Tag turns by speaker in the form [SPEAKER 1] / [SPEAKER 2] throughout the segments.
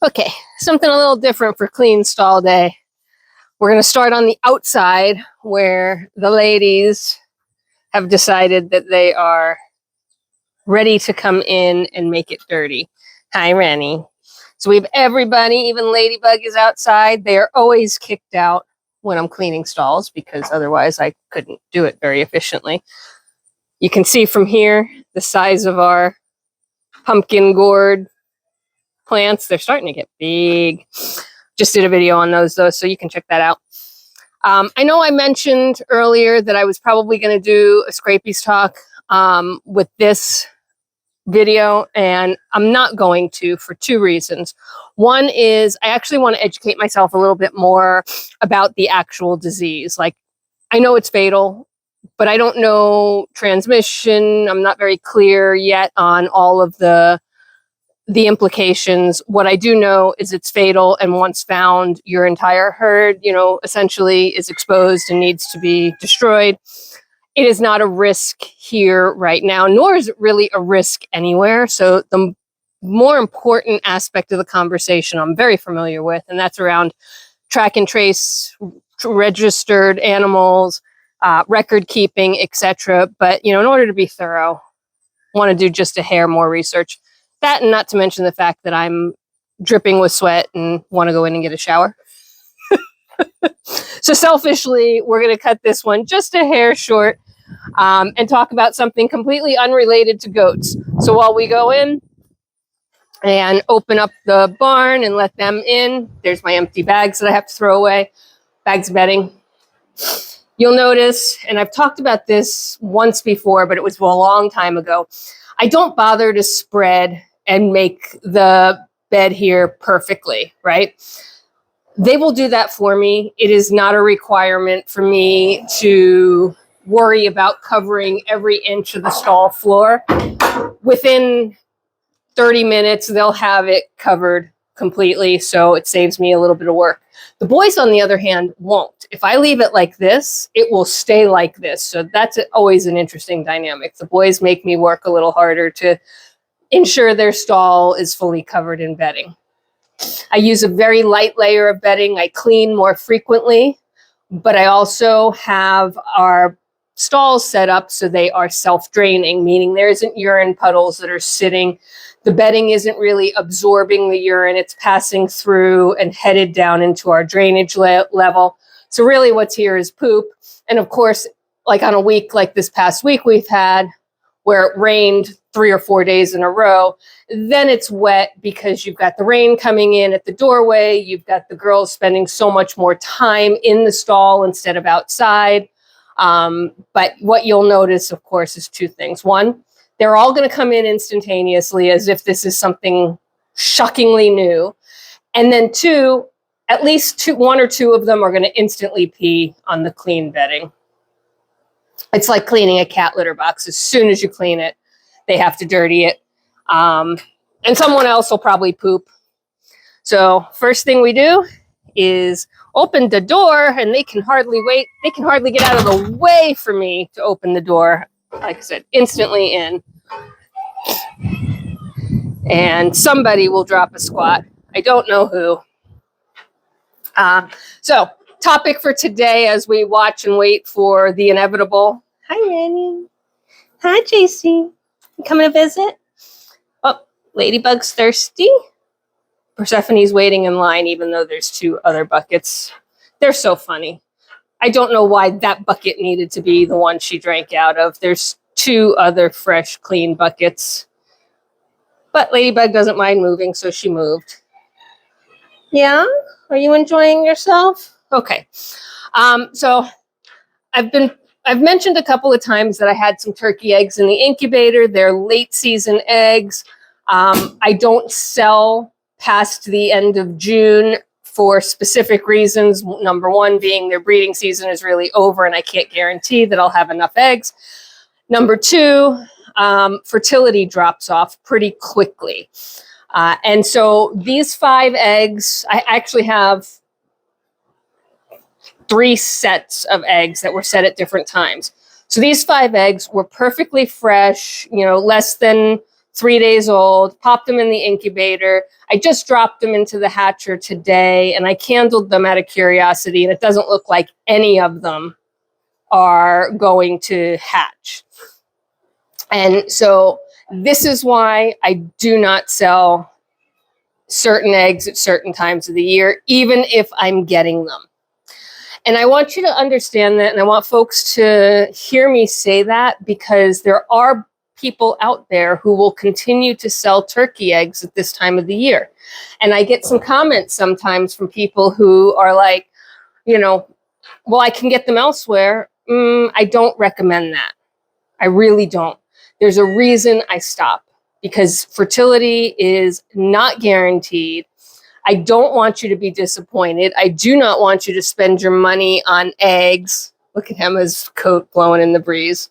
[SPEAKER 1] Okay, something a little different for clean stall day. We're going to start on the outside where the ladies have decided that they are ready to come in and make it dirty. Hi, Rennie. So we have everybody, even Ladybug is outside. They are always kicked out when I'm cleaning stalls because otherwise I couldn't do it very efficiently. You can see from here the size of our pumpkin gourd plants. They're starting to get big. Just did a video on those though, so you can check that out. I know I mentioned earlier that I was probably going to do a Scrapies talk with this video, and I'm not going to for two reasons. One is I actually want to educate myself a little bit more about the actual disease. Like, I know it's fatal, but I don't know transmission. I'm not very clear yet on all of the implications. What I do know is it's fatal, and once found, your entire herd, essentially is exposed and needs to be destroyed. It is not a risk here right now, nor is it really a risk anywhere. So the more important aspect of the conversation I'm very familiar with, and that's around track and trace, registered animals, record keeping, etc. But, in order to be thorough, I want to do just a hair more research. That, and not to mention the fact that I'm dripping with sweat and want to go in and get a shower. So selfishly, we're going to cut this one just a hair short and talk about something completely unrelated to goats. So while we go in and open up the barn and let them in, there's my empty bags that I have to throw away, bags of bedding. You'll notice, and I've talked about this once before, but it was a long time ago, I don't bother to spread and make the bed here perfectly, right? They will do that for me. It is not a requirement for me to worry about covering every inch of the stall floor. Within 30 minutes, they'll have it covered completely, so it saves me a little bit of work. The boys, on the other hand, won't. If I leave it like this, it will stay like this. So that's always an interesting dynamic. The boys make me work a little harder to ensure their stall is fully covered in bedding. I use a very light layer of bedding. I clean more frequently, but I also have our stalls set up so they are self-draining, meaning there isn't urine puddles that are sitting. The bedding isn't really absorbing the urine. It's passing through and headed down into our drainage level. So really what's here is poop. And of course, like on a week like this past week we've had, where it rained 3 or 4 days in a row, then it's wet because you've got the rain coming in at the doorway. You've got the girls spending so much more time in the stall instead of outside. But what you'll notice, of course, is two things. One, they're all going to come in instantaneously as if this is something shockingly new. And then two, at least one or two of them are going to instantly pee on the clean bedding. It's like cleaning a cat litter box. As soon as you clean it, they have to dirty it. And someone else will probably poop. So first thing we do is open the door, and they can hardly wait. They can hardly get out of the way for me to open the door. Like I said, instantly in. And somebody will drop a squat. I don't know who. So topic for today as we watch and wait for the inevitable. Hi, Annie. Hi, JC. You coming to visit? Oh, Ladybug's thirsty. Persephone's waiting in line even though there's two other buckets. They're so funny. I don't know why that bucket needed to be the one she drank out of. There's two other fresh, clean buckets. But Ladybug doesn't mind moving, so she moved. Yeah? Are you enjoying yourself? Okay. So I've mentioned a couple of times that I had some turkey eggs in the incubator. They're late season eggs. I don't sell past the end of June for specific reasons. Number one being their breeding season is really over and I can't guarantee that I'll have enough eggs. Number two, fertility drops off pretty quickly. And so these 5 eggs, I actually have 3 sets of eggs that were set at different times. So these 5 eggs were perfectly fresh, less than 3 days old, popped them in the incubator. I just dropped them into the hatcher today, and I candled them out of curiosity, and it doesn't look like any of them are going to hatch. And so this is why I do not sell certain eggs at certain times of the year, even if I'm getting them. And I want you to understand that, and I want folks to hear me say that, because there are people out there who will continue to sell turkey eggs at this time of the year. And I get some comments sometimes from people who are like, you know, well, I can get them elsewhere. I don't recommend that. I really don't. There's a reason I stop, because fertility is not guaranteed. I don't want you to be disappointed. I do not want you to spend your money on eggs. Look at Emma's coat blowing in the breeze.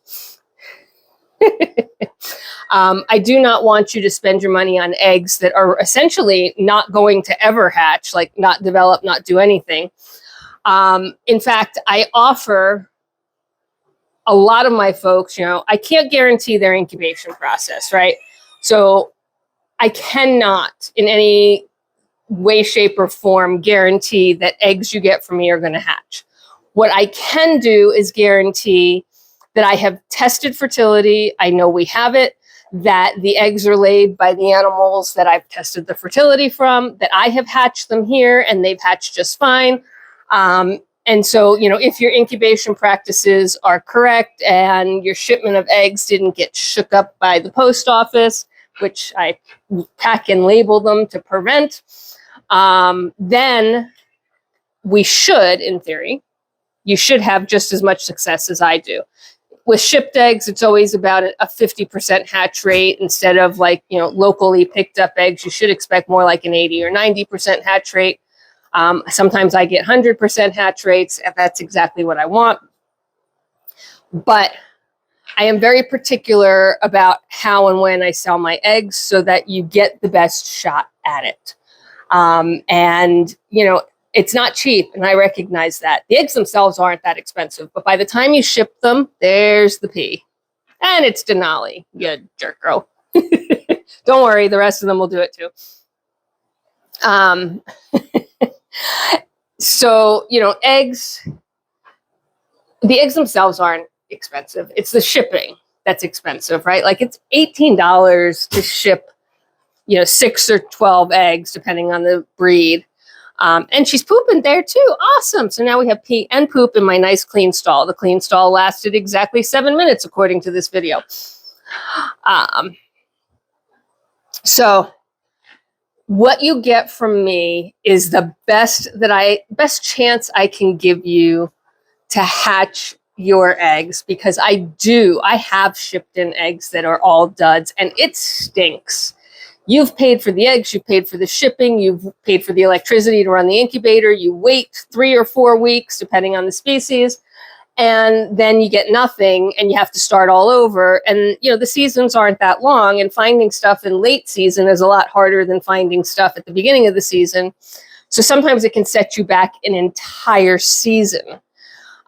[SPEAKER 1] I do not want you to spend your money on eggs that are essentially not going to ever hatch, like not develop, not do anything. In fact, I offer a lot of my folks, you know, I can't guarantee their incubation process, right? So I cannot in any way, shape, or form guarantee that eggs you get from me are going to hatch. What I can do is guarantee that I have tested fertility. I know we have it, that the eggs are laid by the animals that I've tested the fertility from, that I have hatched them here and they've hatched just fine. And so, you know, if your incubation practices are correct and your shipment of eggs didn't get shook up by the post office, which I pack and label them to prevent, then we should, in theory, you should have just as much success as I do. With shipped eggs, it's always about a 50% hatch rate instead of like, you know, locally picked up eggs. You should expect more like an 80 or 90% hatch rate. Sometimes I get 100% hatch rates, if that's exactly what I want. But I am very particular about how and when I sell my eggs so that you get the best shot at it. And, you know, it's not cheap, and I recognize that. The eggs themselves aren't that expensive, but by the time you ship them, there's the P. And it's Denali, you jerk girl. Don't worry, the rest of them will do it too. So, you know, eggs, the eggs themselves aren't expensive. It's the shipping that's expensive, right? Like it's $18 to ship, you know, 6 or 12 eggs, depending on the breed. And she's pooping there too. Awesome. So now we have pee and poop in my nice clean stall. The clean stall lasted exactly 7 minutes, according to this video. So what you get from me is the best chance I can give you to hatch your eggs, because I have shipped in eggs that are all duds, and it stinks. You've paid for the eggs, you've paid for the shipping, you've paid for the electricity to run the incubator, you wait 3 or 4 weeks, depending on the species, and then you get nothing and you have to start all over. And, you know, the seasons aren't that long, and finding stuff in late season is a lot harder than finding stuff at the beginning of the season. So sometimes it can set you back an entire season.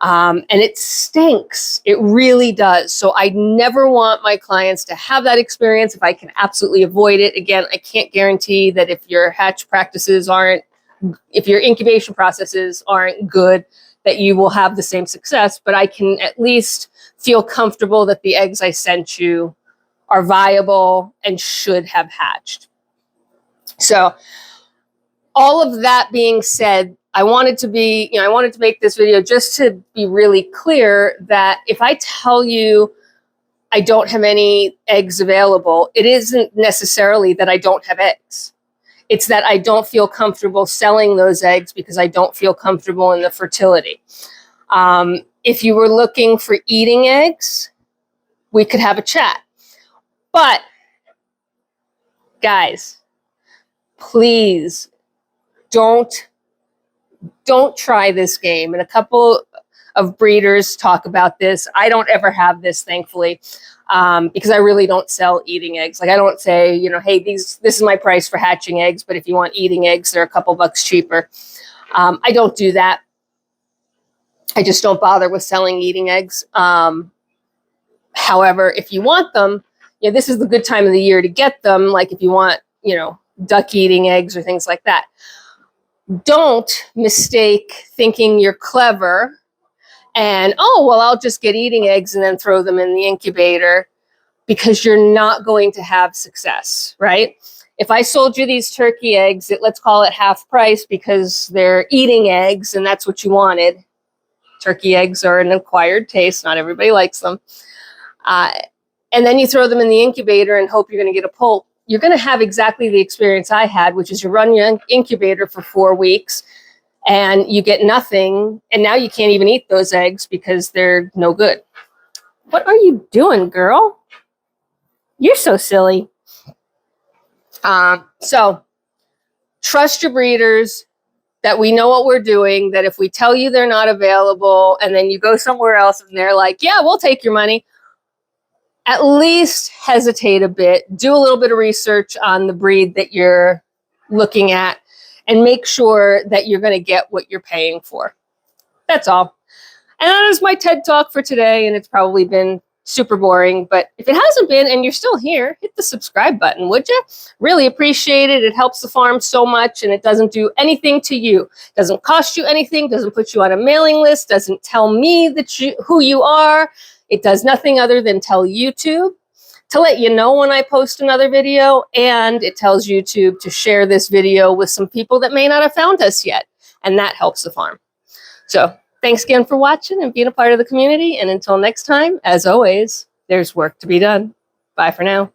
[SPEAKER 1] And it stinks. It really does. So I never want my clients to have that experience if I can absolutely avoid it. Again, I can't guarantee that if your hatch practices if your incubation processes aren't good, that you will have the same success, but I can at least feel comfortable that the eggs I sent you are viable and should have hatched. So all of that being said, I wanted to make this video just to be really clear that if I tell you I don't have any eggs available, it isn't necessarily that I don't have eggs. It's that I don't feel comfortable selling those eggs because I don't feel comfortable in the fertility. If you were looking for eating eggs, we could have a chat. But guys, please don't try this game. And a couple of breeders talk about this. I don't ever have this, thankfully, because I really don't sell eating eggs. Like I don't say, you know, hey, this is my price for hatching eggs, but if you want eating eggs, they're a couple bucks cheaper. I don't do that. I just don't bother with selling eating eggs. However, if you want them, Yeah, this is the good time of the year to get them, like if you want, you know, duck eating eggs or things like that. Don't mistake thinking you're clever and, oh, well, I'll just get eating eggs and then throw them in the incubator, because you're not going to have success, right? If I sold you these turkey eggs, let's call it half price because they're eating eggs and that's what you wanted. Turkey eggs are an acquired taste. Not everybody likes them. And then you throw them in the incubator and hope you're going to get a poult. You're going to have exactly the experience I had, which is you run your incubator for 4 weeks and you get nothing. And now you can't even eat those eggs because they're no good. What are you doing, girl? You're so silly. So trust your breeders, that we know what we're doing, that if we tell you they're not available and then you go somewhere else and they're like, yeah, we'll take your money, at least hesitate a bit, do a little bit of research on the breed that you're looking at, and make sure that you're going to get what you're paying for. That's all. And that is my TED Talk for today, and it's probably been super boring, but if it hasn't been and you're still here, hit the subscribe button, would you? Really appreciate it. It helps the farm so much, and it doesn't do anything to you. It doesn't cost you anything, doesn't put you on a mailing list, doesn't tell me that who you are. It does nothing other than tell YouTube to let you know when I post another video, and it tells YouTube to share this video with some people that may not have found us yet, and that helps the farm. So thanks again for watching and being a part of the community, and until next time, as always, there's work to be done. Bye for now.